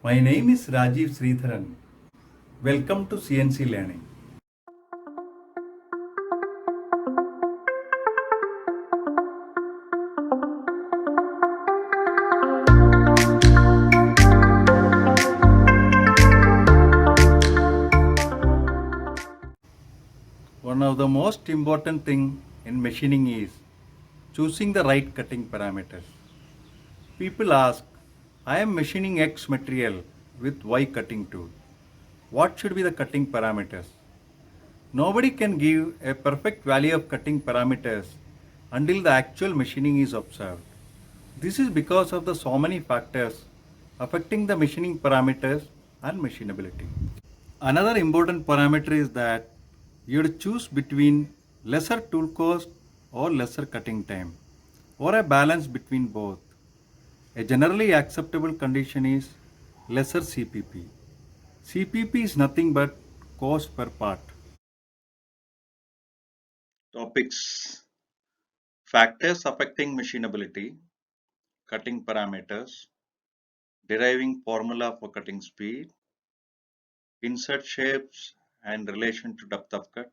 My name is Rajiv Sridharan. Welcome to CNC Learning. One of the most important thing in machining is choosing the right cutting parameters. People ask, I am machining X material with Y cutting tool. What should be the cutting parameters? Nobody can give a perfect value of cutting parameters until the actual machining is observed. This is because of the so many factors affecting the machining parameters and machinability. Another important parameter is that you have to choose between lesser tool cost or lesser cutting time or a balance between both. A generally acceptable condition is lesser CPP. CPP is nothing but cost per part. Topics: factors affecting machinability, cutting parameters, deriving formula for cutting speed, insert shapes and relation to depth of cut,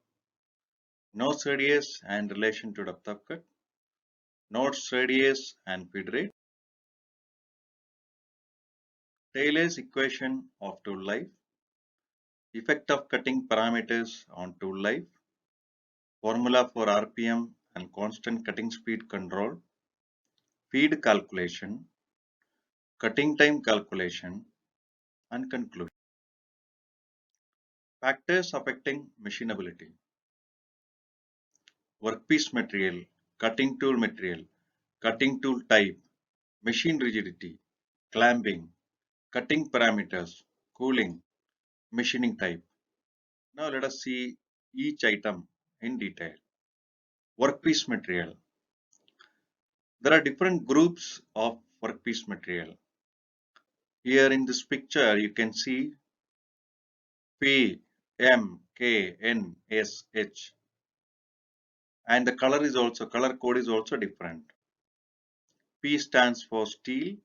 nose radius and relation to depth of cut, nose radius and feed rate, Taylor's equation of tool life, effect of cutting parameters on tool life, formula for RPM and constant cutting speed control, feed calculation, cutting time calculation, and conclusion. Factors affecting machinability: workpiece material, cutting tool type, machine rigidity, clamping, cutting parameters, cooling, machining type. Now let us see each item in detail. Workpiece material. There are different groups of workpiece material. Here in this picture you can see P, M, K, N, S, H, and the color code is also different. P stands for steel,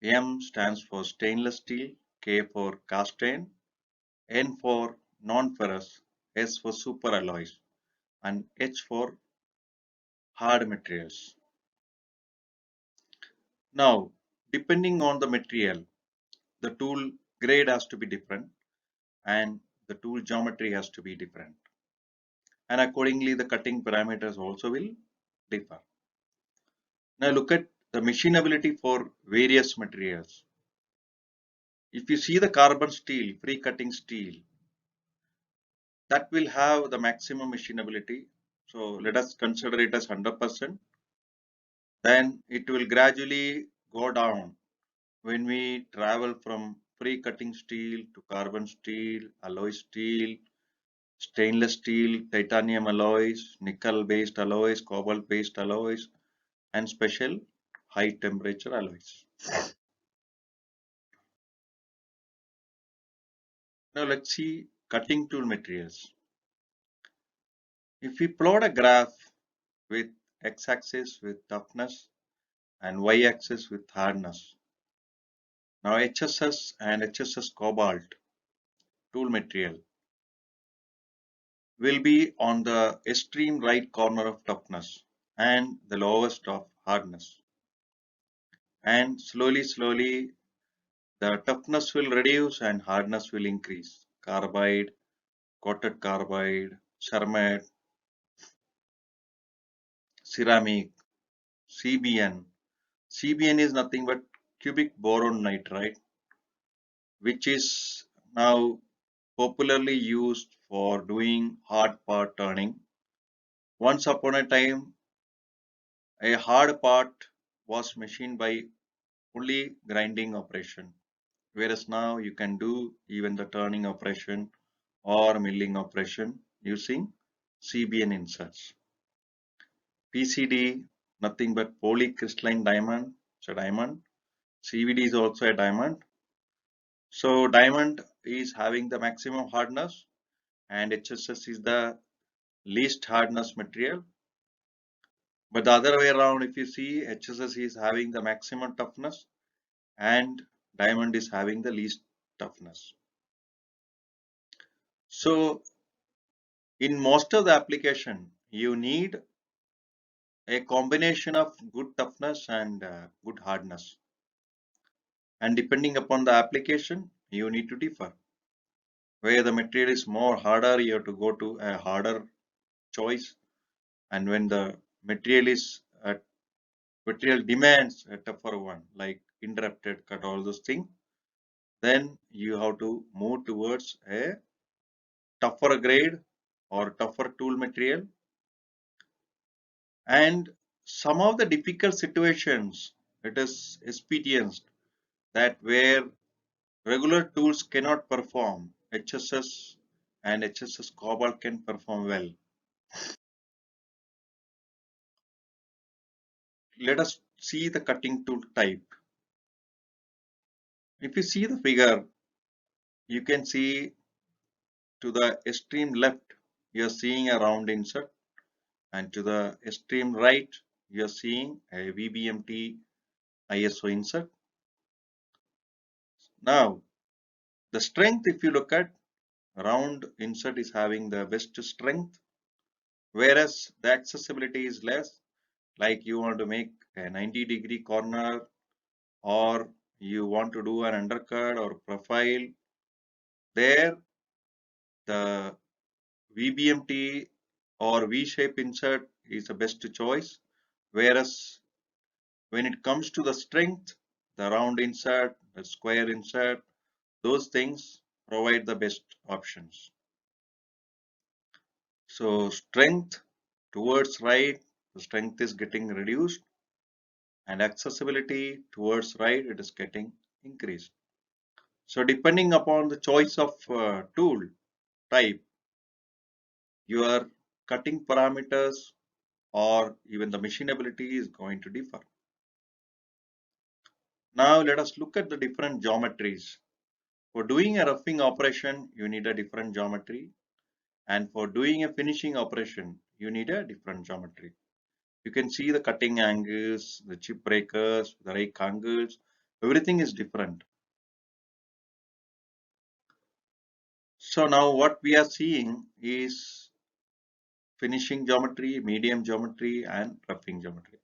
M stands for stainless steel, K for cast iron, N for non-ferrous, S for super alloys, and H for hard materials. Now, depending on the material, the tool grade has to be different and the tool geometry has to be different. And accordingly, the cutting parameters also will differ. Now look at the machinability for various materials. If you see the carbon steel, free cutting steel, that will have the maximum machinability. So let us consider it as 100%. Then it will gradually go down when we travel from free cutting steel to carbon steel, alloy steel, stainless steel, titanium alloys, nickel based alloys, cobalt based alloys, and special high temperature alloys. Now let's see cutting tool materials. If we plot a graph with x-axis with toughness and y-axis with hardness. Now HSS and HSS cobalt tool material will be on the extreme right corner of toughness and the lowest of hardness. And slowly the toughness will reduce and hardness will increase. Carbide, coated carbide, cermet, ceramic, CBN. CBN is nothing but cubic boron nitride, which is now popularly used for doing hard part turning. Once upon a time, a hard part was machined by only grinding operation, whereas now you can do even the turning operation or milling operation using CBN inserts. PCD, nothing but polycrystalline diamond, it's a diamond. CVD is also a diamond. So diamond is having the maximum hardness and HSS is the least hardness material. But the other way around, if you see, HSS is having the maximum toughness and diamond is having the least toughness. So in most of the application, you need a combination of good toughness and good hardness. And depending upon the application, you need to differ. Where the material is more harder, you have to go to a harder choice. And when the material is material demands a tougher one, like interrupted cut, all those things, then you have to move towards a tougher grade or tougher tool material. And some of the difficult situations, it is experienced that where regular tools cannot perform, HSS and HSS Cobalt can perform well. Let us see the cutting tool type. If you see the figure, you can see to the extreme left, you are seeing a round insert, and to the extreme right, you are seeing a VBMT ISO insert. Now, the strength, if you look at, round insert is having the best strength, whereas the accessibility is less. Like you want to make a 90-degree corner, or you want to do an undercut or profile, there the VBMT or V-shape insert is the best choice. Whereas when it comes to the strength, the round insert, the square insert, those things provide the best options. So strength towards right, the strength is getting reduced, and accessibility towards right, it is getting increased. So depending upon the choice of tool type, your cutting parameters or even the machinability is going to differ. Now let us look at the different geometries. For doing a roughing operation, you need a different geometry, and for doing a finishing operation, you need a different geometry. You can see the cutting angles, the chip breakers, the rake angles, everything is different. So now what we are seeing is finishing geometry, medium geometry, and roughing geometry.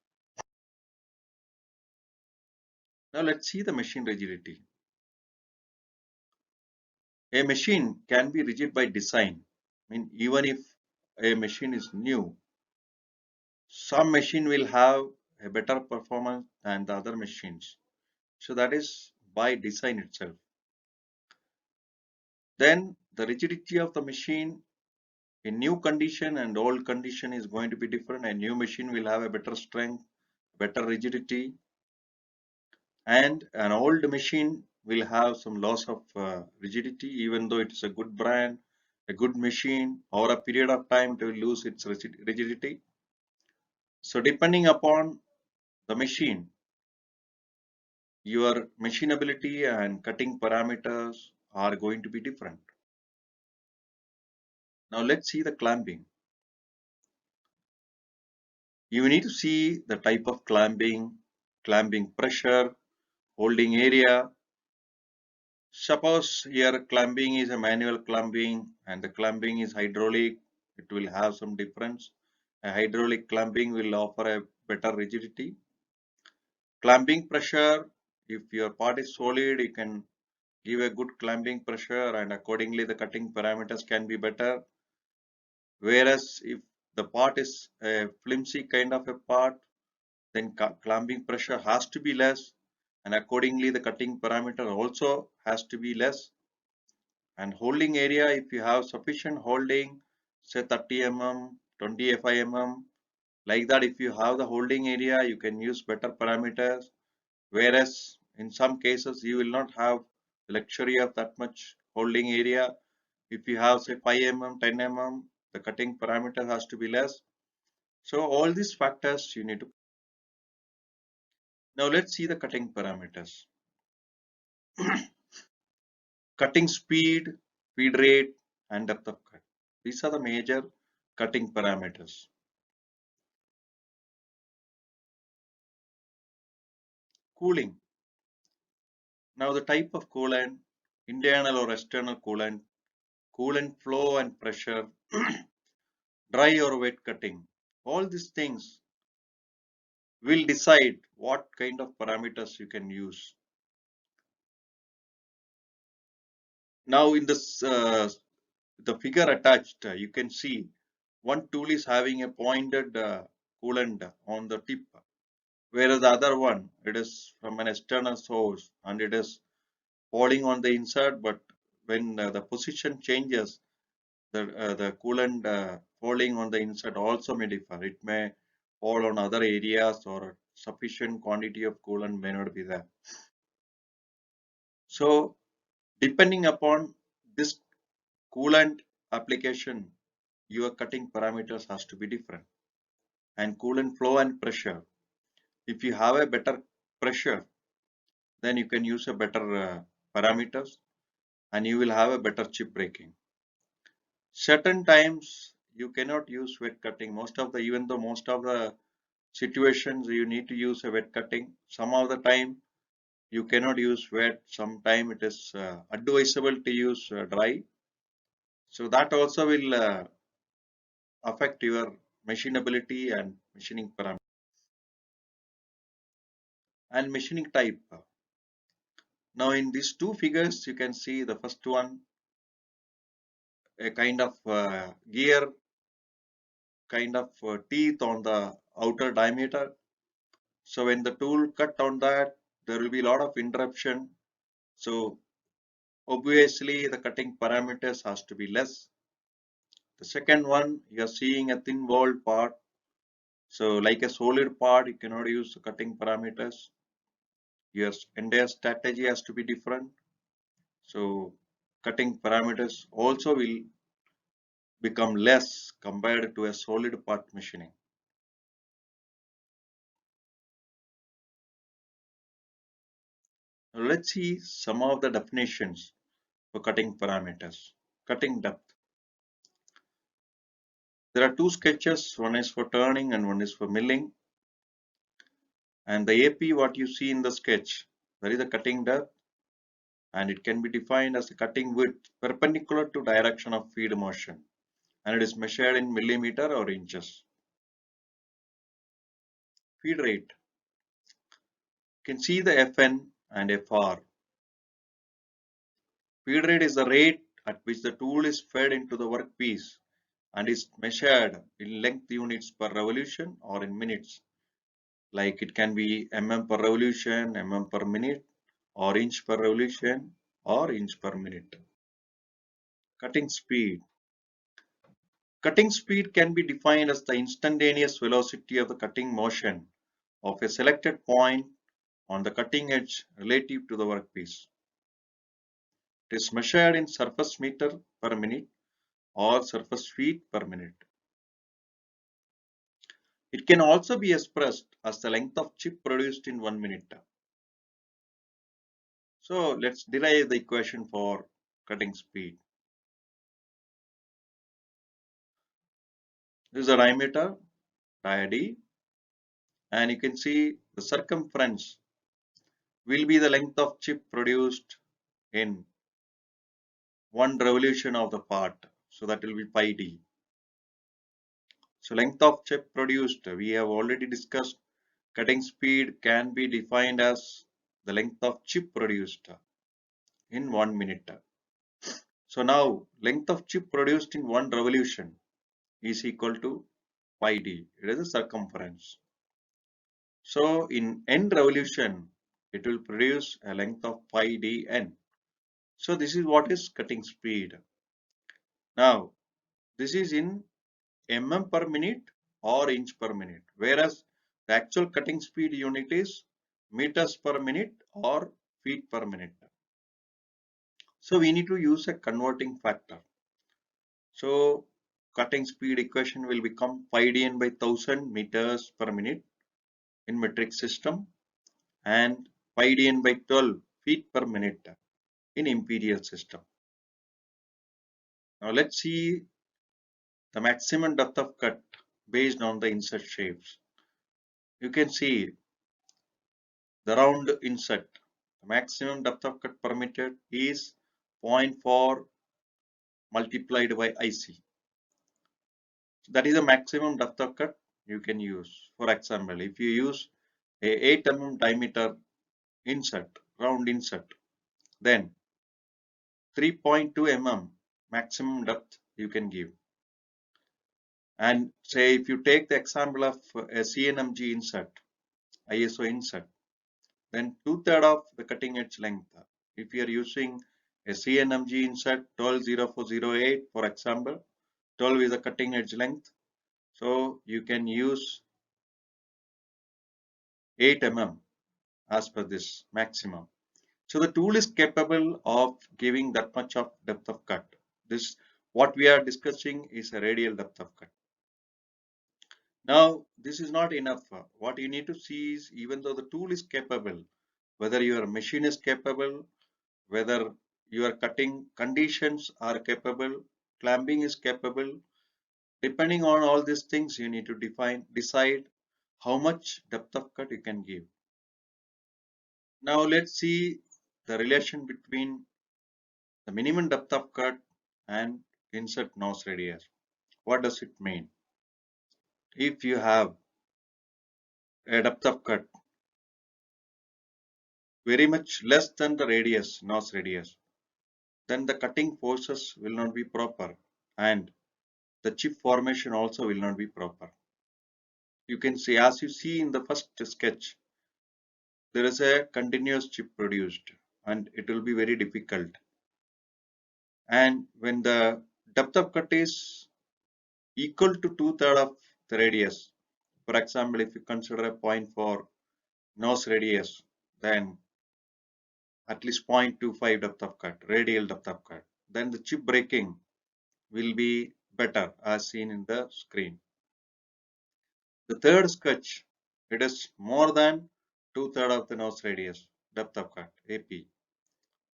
Now let's see the machine rigidity. A machine can be rigid by design. I mean, even if a machine is new, some machine will have a better performance than the other machines. So that is by design itself. Then the rigidity of the machine in new condition and old condition is going to be different. A new machine will have a better strength, better rigidity, and an old machine will have some loss of rigidity, even though it is a good brand, a good machine. Over a period of time it will lose its rigidity. So depending upon the machine, your machinability and cutting parameters are going to be different. Now let's see the clamping. You need to see the type of clamping, clamping pressure, holding area. Suppose here clamping is a manual clamping and the clamping is hydraulic, it will have some difference. A hydraulic clamping will offer a better rigidity. Clamping pressure, if your part is solid, you can give a good clamping pressure and accordingly the cutting parameters can be better. Whereas if the part is a flimsy kind of a part, then clamping pressure has to be less and accordingly the cutting parameter also has to be less. And holding area, if you have sufficient holding, say 30 mm, 25 mm, like that, if you have the holding area, you can use better parameters. Whereas in some cases, you will not have the luxury of that much holding area. If you have say 5 mm, 10 mm, the cutting parameter has to be less. So all these factors you need to. Now let's see the cutting parameters. Cutting speed, feed rate, and depth of cut. These are the major cutting parameters. Cooling. Now the type of coolant, internal or external coolant flow and pressure, dry or wet cutting. All these things will decide what kind of parameters you can use. Now in this the figure attached, you can see one tool is having a pointed coolant on the tip, whereas the other one, it is from an external source and it is falling on the insert, but when the position changes, the coolant falling on the insert also may differ. It may fall on other areas or sufficient quantity of coolant may not be there. So depending upon this coolant application, your cutting parameters has to be different. And coolant flow and pressure. If you have a better pressure, then you can use a better parameters and you will have a better chip breaking. Certain times you cannot use wet cutting. Even though most of the situations you need to use a wet cutting, some of the time you cannot use wet. Sometime it is advisable to use dry. So that also will affect your machinability and machining parameters and machining type. Now in these two figures, you can see the first one, a kind of gear, kind of teeth on the outer diameter. So when the tool cut on that, there will be a lot of interruption. So obviously the cutting parameters has to be less. The second one, you are seeing a thin walled part. So like a solid part, you cannot use the cutting parameters. Your entire strategy has to be different. So cutting parameters also will become less compared to a solid part machining. Now let's see some of the definitions for cutting parameters. Cutting depth. There are two sketches, one is for turning and one is for milling. And the AP, what you see in the sketch, there is a cutting depth and it can be defined as a cutting width perpendicular to direction of feed motion, and it is measured in millimeter or inches. Feed rate. You can see the FN and FR. Feed rate is the rate at which the tool is fed into the workpiece and is measured in length units per revolution or in minutes. Like it can be mm per revolution, per minute, or inch per revolution, or inch per minute. Cutting speed. Cutting speed can be defined as the instantaneous velocity of the cutting motion of a selected point on the cutting edge relative to the workpiece. It is measured in surface meter per minute or surface feet per minute. It can also be expressed as the length of chip produced in 1 minute. So let's derive the equation for cutting speed. This is the diameter, dia D, and you can see the circumference will be the length of chip produced in one revolution of the part. So that will be pi D. So length of chip produced, we have already discussed cutting speed can be defined as the length of chip produced in 1 minute. So now length of chip produced in one revolution is equal to pi D. It is the circumference. So in n revolution, it will produce a length of pi d n. So this is what is cutting speed. Now this is in per minute or inch per minute, whereas the actual cutting speed unit is meters per minute or feet per minute. So we need to use a converting factor. So cutting speed equation will become pi dn by 1000 meters per minute in metric system and pi dn by 12 feet per minute in imperial system. Now let's see the maximum depth of cut based on the insert shapes. You can see the round insert The maximum depth of cut permitted is 0.4 multiplied by IC. So that is the maximum depth of cut you can use. For example, if you use a 8 mm diameter insert, round insert, then 3.2 mm maximum depth you can give. And say if you take the example of a CNMG insert, ISO insert, then 2/3 of the cutting edge length. If you are using a CNMG insert 120408, for example, 12 is the cutting edge length. So you can use 8 mm as per this maximum. So the tool is capable of giving that much of depth of cut. This what we are discussing is a radial depth of cut. Now this is not enough. What you need to see is even though the tool is capable, whether your machine is capable, whether your cutting conditions are capable, clamping is capable, depending on all these things you need to decide how much depth of cut you can give. Now let's see the relation between the minimum depth of cut and insert nose radius. What does it mean? If you have a depth of cut very much less than the radius, nose radius, then the cutting forces will not be proper and the chip formation also will not be proper. You can see, as you see in the first sketch, there is a continuous chip produced and it will be very difficult. And when the depth of cut is equal to 2/3 of the radius, for example, if you consider a point for nose radius, then at least 0.25 depth of cut, radial depth of cut, then the chip breaking will be better as seen in the screen. The third sketch, it is more than 2/3 of the nose radius depth of cut, AP.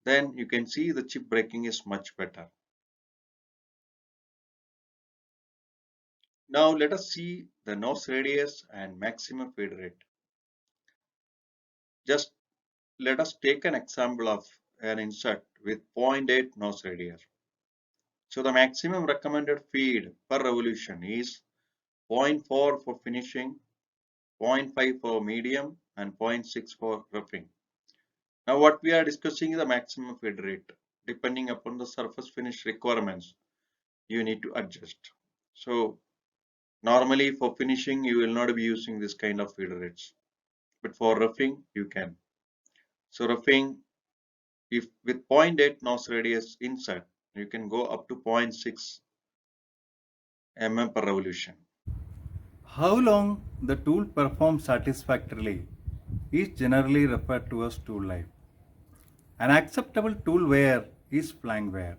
Then you can see the chip breaking is much better. Now let us see the nose radius and maximum feed rate. Just let us take an example of an insert with 0.8 nose radius. So the maximum recommended feed per revolution is 0.4 for finishing, 0.5 for medium and 0.6 for roughing. Now what we are discussing is the maximum feed rate. Depending upon the surface finish requirements, you need to adjust. So normally for finishing, you will not be using this kind of feed rates, but for roughing, you can. So roughing, if with 0.8 nose radius insert, you can go up to 0.6 mm per revolution. How long the tool performs satisfactorily is generally referred to as tool life. An acceptable tool wear is flank wear.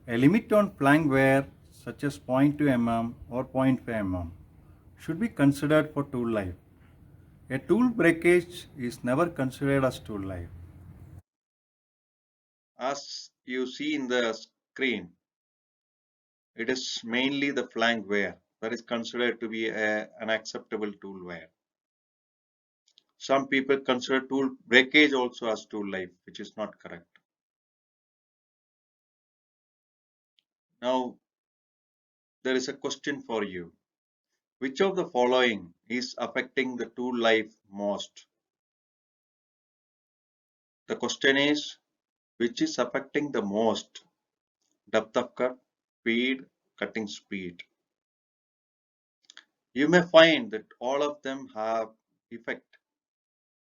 A limit on flank wear such as 0.2 mm or 0.5 mm should be considered for tool life. A tool breakage is never considered as tool life. As you see in the screen, it is mainly the flank wear that is considered to be an acceptable tool wear. Some people consider tool breakage also as tool life, which is not correct. Now, there is a question for you. Which of the following is affecting the tool life most? The question is, which is affecting the most? Depth of cut, speed, cutting speed. You may find that all of them have effect,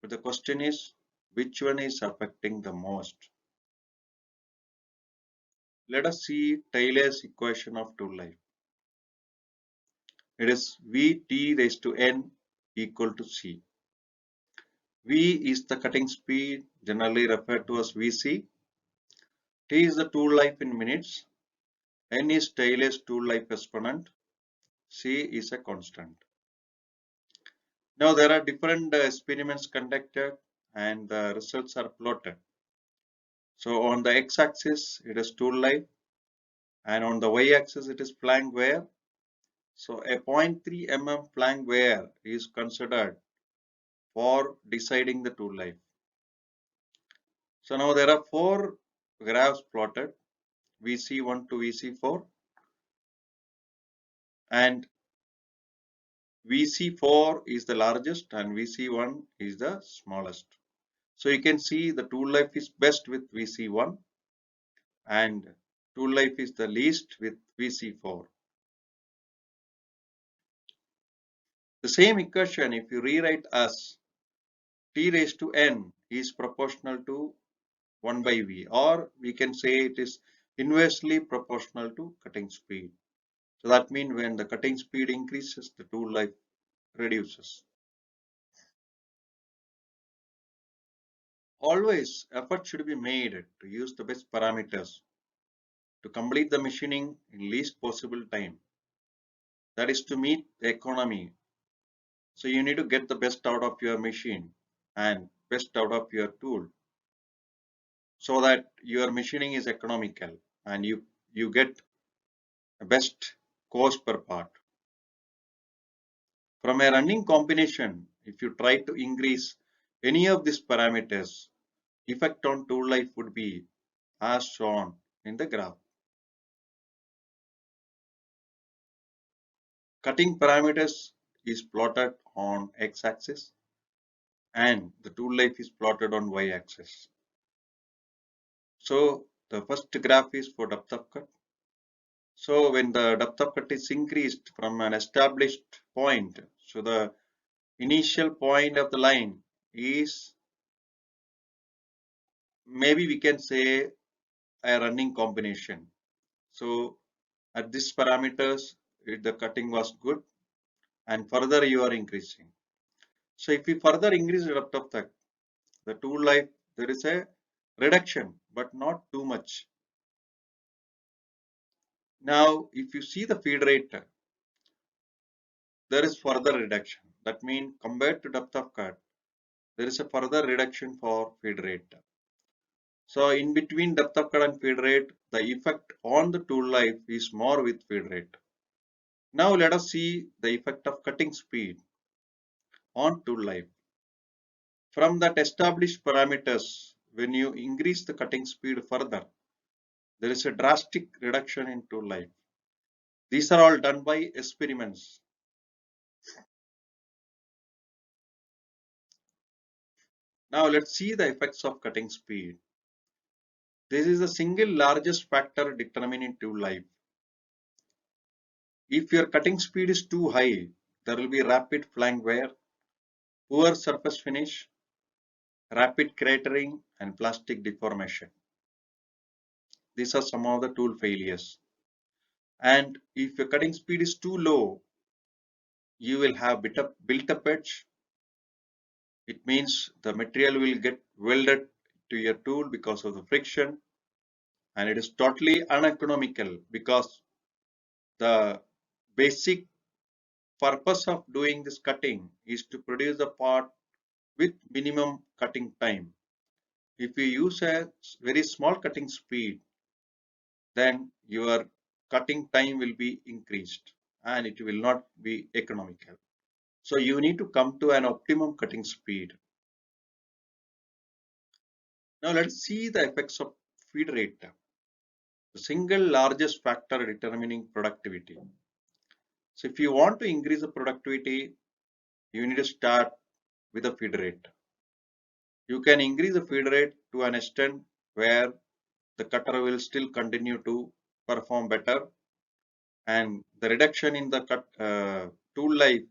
but the question is, which one is affecting the most? Let us see Taylor's equation of tool life. It is Vt raised to n equal to C. V is the cutting speed, generally referred to as Vc. T is the tool life in minutes. N is Taylor's tool life exponent. C is a constant. Now there are different experiments conducted and the results are plotted. So on the x-axis it is tool life and on the y-axis it is flank wear. So a 0.3 mm flank wear is considered for deciding the tool life. So now there are four graphs plotted, VC1 to VC4, and VC4 is the largest and VC1 is the smallest. So you can see the tool life is best with VC1 and tool life is the least with VC4. The same equation, if you rewrite as T raised to N is proportional to 1 by V, or we can say it is inversely proportional to cutting speed. So that means when the cutting speed increases, the tool life reduces. Always effort should be made to use the best parameters to complete the machining in least possible time. That is to meet the economy. So you need to get the best out of your machine and best out of your tool so that your machining is economical and you get the best cost per part. From a running combination, if you try to increase any of these parameters, effect on tool life would be as shown in the graph. Cutting parameters is plotted on x-axis and the tool life is plotted on y-axis. So the first graph is for depth of cut. So when the depth of cut is increased from an established point, so the initial point of the line is, maybe we can say, a running combination. So at this parameters, the cutting was good and further you are increasing. So if you further increase the depth of the tool life, there is a reduction, but not too much. Now, if you see the feed rate, there is further reduction. That means compared to depth of cut, there is a further reduction for feed rate. So in between depth of cut and feed rate, the effect on the tool life is more with feed rate. Now let us see the effect of cutting speed on tool life. From that established parameters, when you increase the cutting speed further, there is a drastic reduction in tool life. These are all done by experiments. Now let's see the effects of cutting speed. This is the single largest factor determining tool life. If your cutting speed is too high, there will be rapid flank wear, poor surface finish, rapid cratering, and plastic deformation. These are some of the tool failures. And if your cutting speed is too low, you will have built-up edge. It means the material will get welded to your tool because of the friction, and it is totally uneconomical because the basic purpose of doing this cutting is to produce the part with minimum cutting time. If you use a very small cutting speed, then your cutting time will be increased and it will not be economical. So you need to come to an optimum cutting speed. Now let's see the effects of feed rate, the single largest factor determining productivity. So if you want to increase the productivity, you need to start with the feed rate. You can increase the feed rate to an extent where the cutter will still continue to perform better and the reduction in the tool life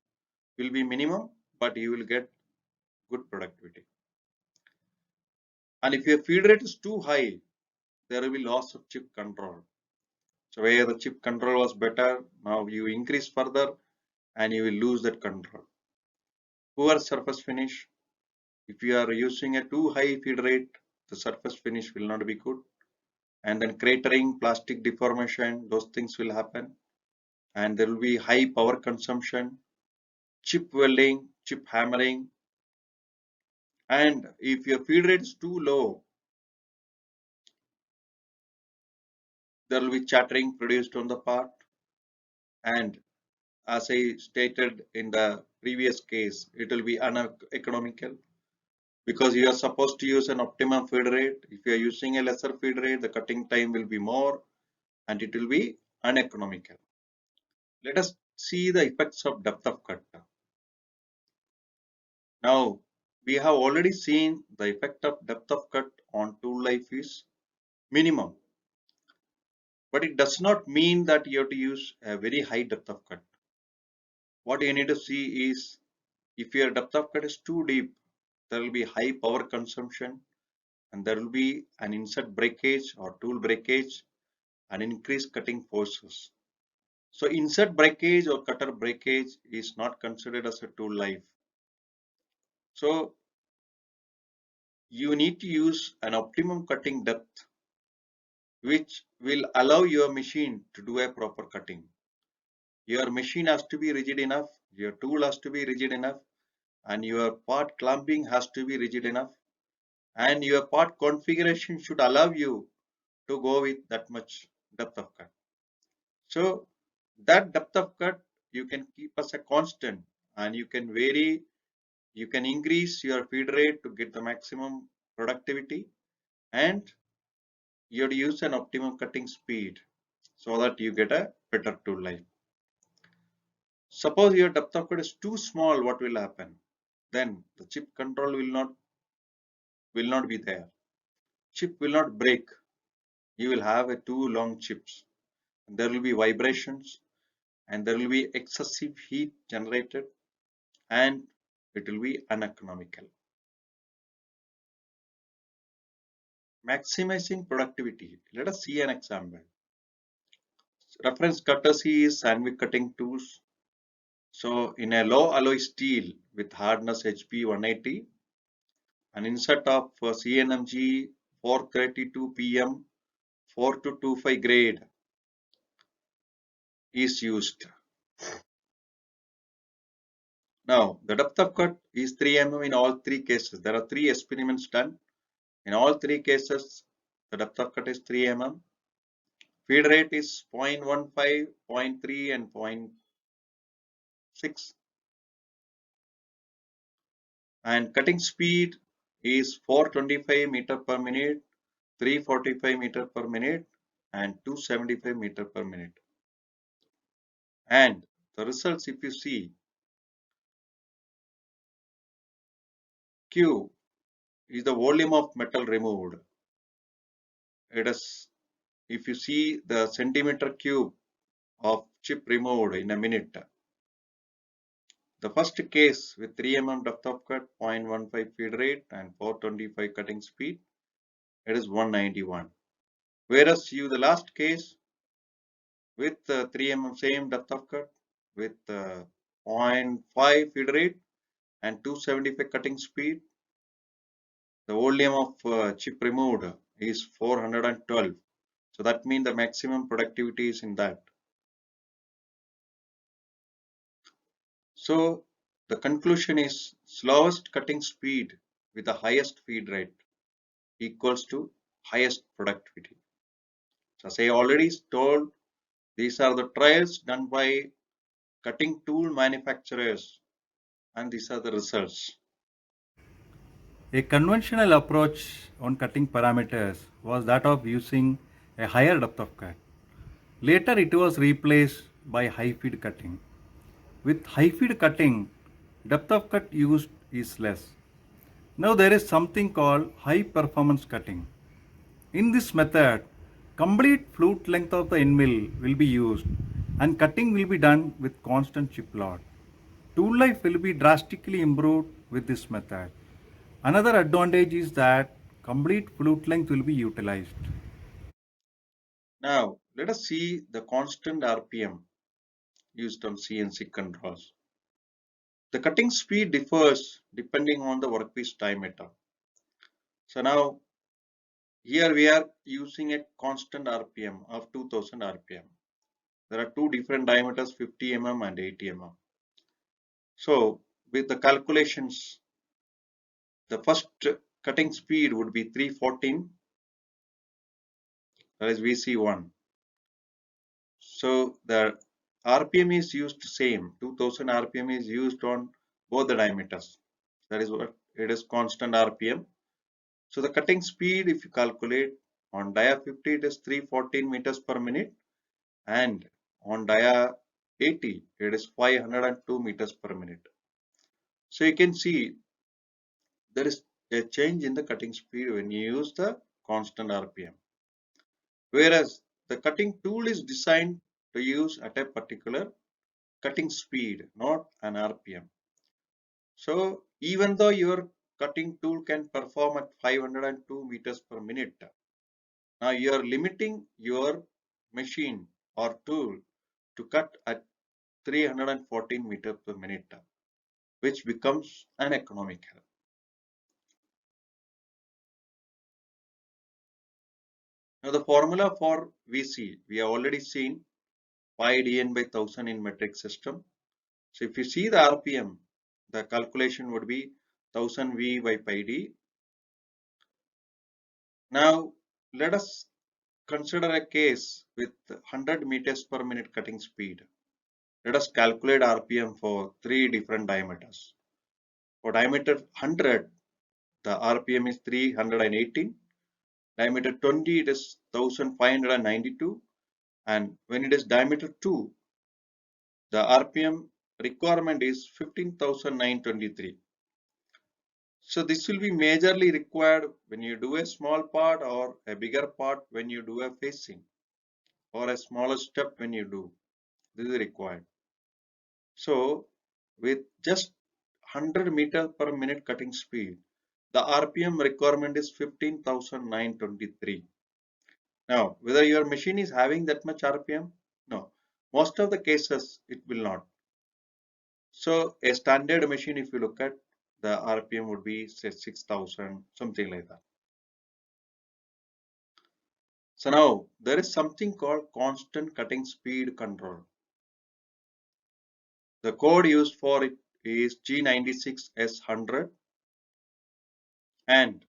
will be minimum, but you will get good productivity. And if your feed rate is too high, there will be loss of chip control. So where the chip control was better, now you increase further and you will lose that control. Poor surface finish. If you are using a too high feed rate, the surface finish will not be good. And then cratering, plastic deformation, those things will happen. And there will be high power consumption, chip welding, chip hammering. And if your feed rate is too low, there will be chattering produced on the part. And as I stated in the previous case, it will be uneconomical because you are supposed to use an optimum feed rate. If you are using a lesser feed rate, the cutting time will be more and it will be uneconomical. Let us see the effects of depth of cut. Now, we have already seen the effect of depth of cut on tool life is minimum, but it does not mean that you have to use a very high depth of cut. What you need to see is if your depth of cut is too deep, there will be high power consumption and there will be an insert breakage or tool breakage and increased cutting forces. So insert breakage or cutter breakage is not considered as a tool life. So you need to use an optimum cutting depth which will allow your machine to do a proper cutting. Your machine has to be rigid enough, your tool has to be rigid enough, and your part clamping has to be rigid enough, and your part configuration should allow you to go with that much depth of cut. So that depth of cut you can keep as a constant and you can vary, you can increase your feed rate to get the maximum productivity, and you have to use an optimum cutting speed so that you get a better tool life. Suppose your depth of cut is too small, what will happen? Then the chip control will not be there. Chip will not break. You will have a too long chips. There will be vibrations and there will be excessive heat generated and it will be uneconomical. Maximizing productivity. Let us see an example. Reference courtesy is Sandvik cutting tools. So in a low alloy steel with hardness HP 180, an insert of CNMG 432 PM 4225 grade is used. Now the depth of cut is 3 mm in all three cases. There are 3 experiments done. In all 3 cases, the depth of cut is 3 mm. Feed rate is 0.15, 0.3 and 0.6. And cutting speed is 425 meter per minute, 345 meter per minute and 275 meter per minute. And the results, if you see, Q is the volume of metal removed. It is, if you see the centimeter cube of chip removed in a minute. The first case with 3 mm depth of cut, 0.15 feed rate and 425 cutting speed, it is 191. Whereas you the last case with 3 mm same depth of cut with 0.5 feed rate and 275 cutting speed, the volume of chip removed is 412. So that means the maximum productivity is in that. So the conclusion is slowest cutting speed with the highest feed rate equals to highest productivity. So as I already told, these are the trials done by cutting tool manufacturers and these are the results. A conventional approach on cutting parameters was that of using a higher depth of cut. Later, it was replaced by high feed cutting. With high feed cutting, depth of cut used is less. Now, there is something called high performance cutting. In this method, complete flute length of the end mill will be used and cutting will be done with constant chip load. Tool life will be drastically improved with this method. Another advantage is that complete flute length will be utilized. Now let us see the constant RPM used on CNC controls. The cutting speed differs depending on the workpiece diameter. So now here we are using a constant RPM of 2000 RPM. There are two different diameters, 50 mm and 80 mm. So with the calculations, the first cutting speed would be 314, that is VC1. So the RPM is used same, 2000 RPM is used on both the diameters. That is what it is constant RPM. So the cutting speed, if you calculate on dia 50, it is 314 meters per minute, and on dia 80, it is 502 meters per minute. So you can see there is a change in the cutting speed when you use the constant RPM. Whereas the cutting tool is designed to use at a particular cutting speed, not an RPM. So even though your cutting tool can perform at 502 meters per minute, now you are limiting your machine or tool to cut at 314 meters per minute, which becomes an economic error. Now the formula for VC, we have already seen pi dn by 1000 in metric system. So if you see the RPM, the calculation would be 1000 V by pi d. Now let us consider a case with 100 meters per minute cutting speed. Let us calculate RPM for three different diameters. For diameter 100, the RPM is 318. Diameter 20, it is 1592. And when it is diameter 2, the RPM requirement is 15,923. So this will be majorly required when you do a small part or a bigger part when you do a facing, or a smaller step when you do. This is required. So with just 100 meters per minute cutting speed, the RPM requirement is 15,923. Now, whether your machine is having that much RPM? No. Most of the cases, it will not. So a standard machine, if you look at, the RPM would be say 6,000, something like that. So now there is something called constant cutting speed control. The code used for it is G96S100, and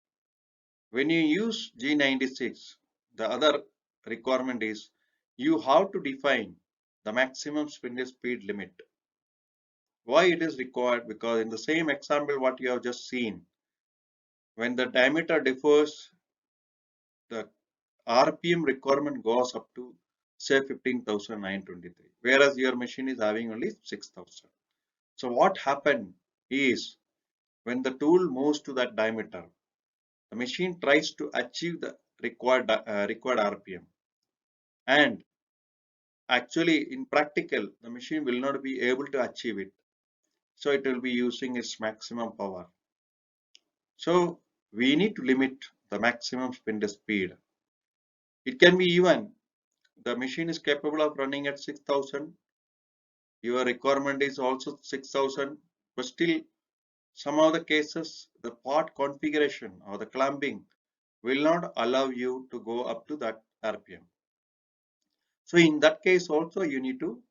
when you use G96, the other requirement is you have to define the maximum spindle speed limit. Why it is required? Because in the same example what you have just seen, when the diameter differs, the RPM requirement goes up to say 15,923, whereas your machine is having only 6,000. So what happened is when the tool moves to that diameter, the machine tries to achieve the required RPM, and actually in practical the machine will not be able to achieve it. So it will be using its maximum power. So we need to limit the maximum spindle speed. It can be even the machine is capable of running at 6,000. Your requirement is also 6,000, but still some of the cases the part configuration or the clamping will not allow you to go up to that RPM. So in that case also you need to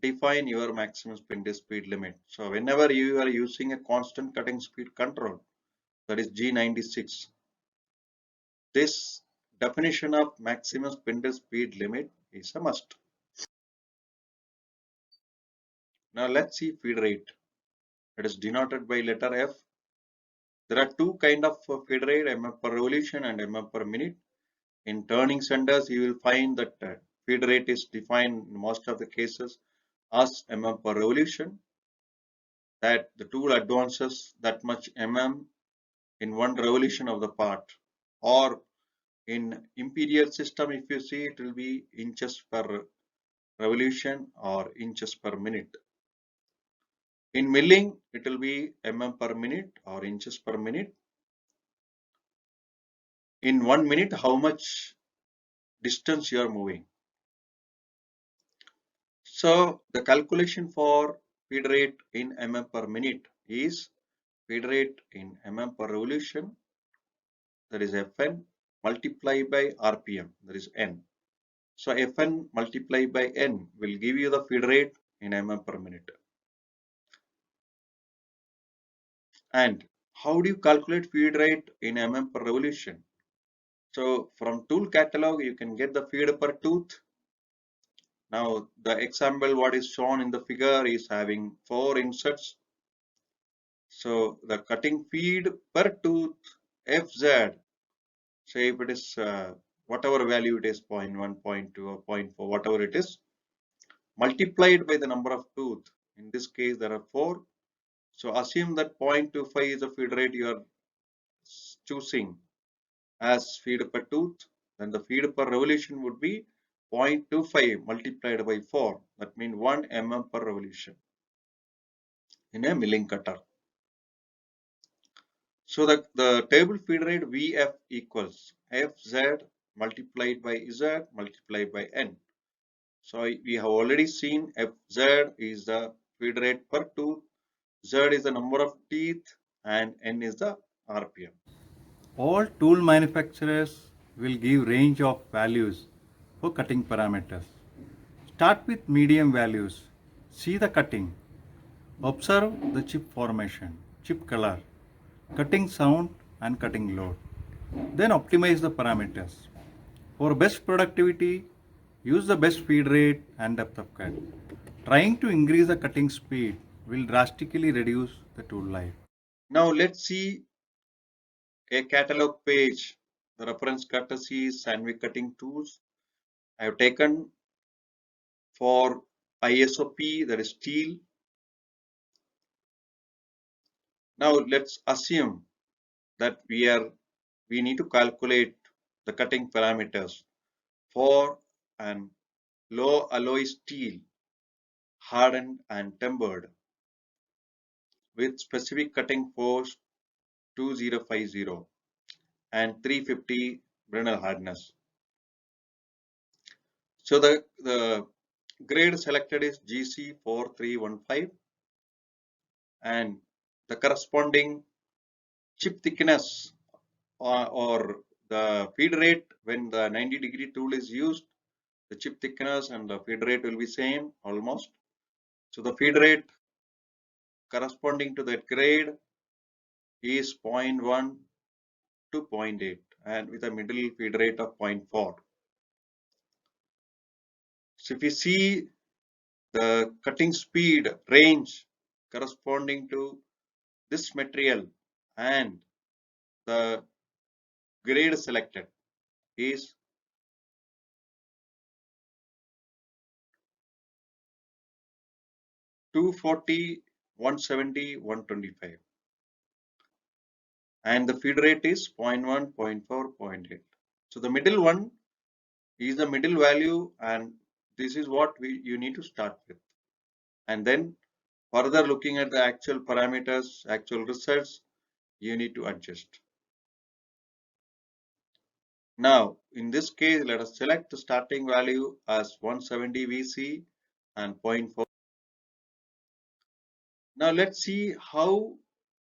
define your maximum spindle speed limit. So whenever you are using a constant cutting speed control, that is G96, this definition of maximum spindle speed limit is a must. Now let's see feed rate. It is denoted by letter F. There are two kind of feed rate, mm per revolution and mm per minute. In turning centers, you will find that feed rate is defined in most of the cases as mm per revolution, that the tool advances that much mm in one revolution of the part, or in imperial system, if you see, it will be inches per revolution or inches per minute. In milling, it will be mm per minute or inches per minute. In 1 minute, how much distance you are moving. So the calculation for feed rate in mm per minute is feed rate in mm per revolution, that is Fn, multiplied by RPM, that is N. So Fn multiplied by N will give you the feed rate in mm per minute. And how do you calculate feed rate in mm per revolution? So from tool catalog, you can get the feed per tooth. Now the example what is shown in the figure is having 4 inserts. So the cutting feed per tooth FZ, say if it is whatever value it is, 0.1, 0.2 or zero point 0.4, whatever it is, multiplied by the number of tooth. In this case, there are 4. So assume that 0.25 is the feed rate you are choosing as feed per tooth. Then the feed per revolution would be 0.25 multiplied by 4. That means 1 mm per revolution in a milling cutter. So the table feed rate VF equals FZ multiplied by Z multiplied by N. So we have already seen FZ is the feed rate per tooth, Z is the number of teeth, and N is the RPM. All tool manufacturers will give range of values for cutting parameters. Start with medium values. See the cutting. Observe the chip formation, chip color, cutting sound and cutting load. Then optimize the parameters. For best productivity, use the best feed rate and depth of cut. Trying to increase the cutting speed will drastically reduce the tool life. Now let's see a catalog page. The reference courtesy is Sandvik cutting tools. I have taken for ISOP, that is steel. Now let's assume that we need to calculate the cutting parameters for an low alloy steel, hardened and tempered with specific cutting force 2050 and 350 Brenner hardness. So the grade selected is GC4315 and the corresponding chip thickness or the feed rate when the 90-degree tool is used, the chip thickness and the feed rate will be same almost. So the feed rate corresponding to that grade is 0.1 to 0.8 and with a middle feed rate of 0.4. So if you see the cutting speed range corresponding to this material and the grade selected is 240, 170, 125 and the feed rate is 0.1, 0.4, 0.8. So the middle one is the middle value and this is what you need to start with. And then further looking at the actual parameters, actual results, you need to adjust. Now, in this case, let us select the starting value as 170 VC and 0.4. Now, let's see how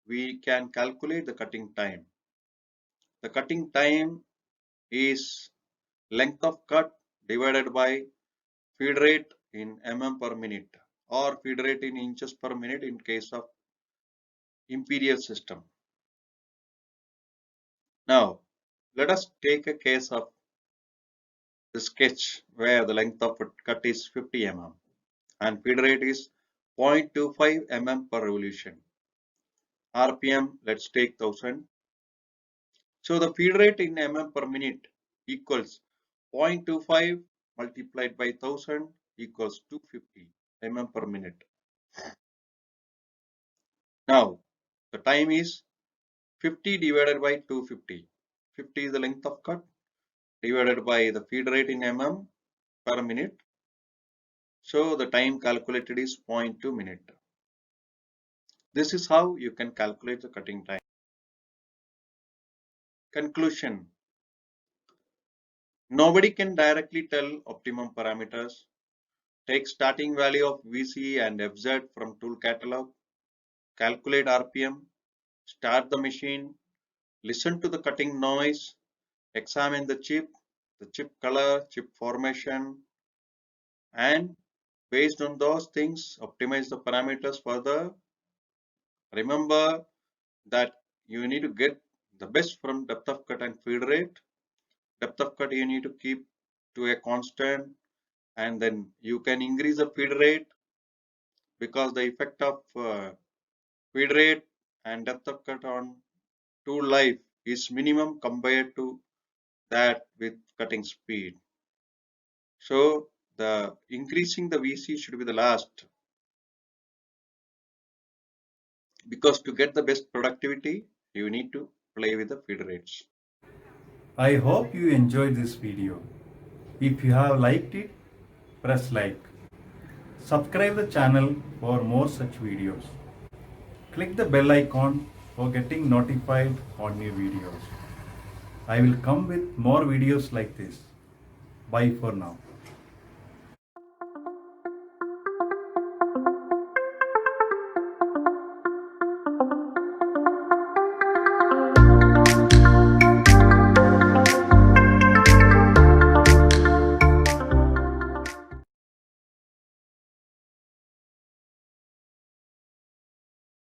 we can calculate the cutting time. The cutting time is length of cut divided by feed rate in mm per minute or feed rate in inches per minute in case of imperial system. Now, let us take a case of the sketch where the length of cut is 50 mm and feed rate is 0.25 mm per revolution. RPM, let's take 1000. So the feed rate in mm per minute equals 0.25 multiplied by 1000 equals 250 mm per minute. Now the time is 50 divided by 250. 50 is the length of cut divided by the feed rate in mm per minute. So the time calculated is 0.2 minute. This is how you can calculate the cutting time. Conclusion. Nobody can directly tell optimum parameters. Take starting value of VC and FZ from tool catalog. Calculate RPM. Start the machine. Listen to the cutting noise. Examine the chip color, chip formation, and based on those things, optimize the parameters further. Remember that you need to get the best from depth of cut and feed rate. Depth of cut you need to keep to a constant and then you can increase the feed rate because the effect of feed rate and depth of cut on tool life is minimum compared to that with cutting speed. So the increasing the VC should be the last, because to get the best productivity you need to play with the feed rates. I hope you enjoyed this video. If you have liked it, press like. Subscribe the channel for more such videos. Click the bell icon for getting notified on new videos. I will come with more videos like this. Bye for now.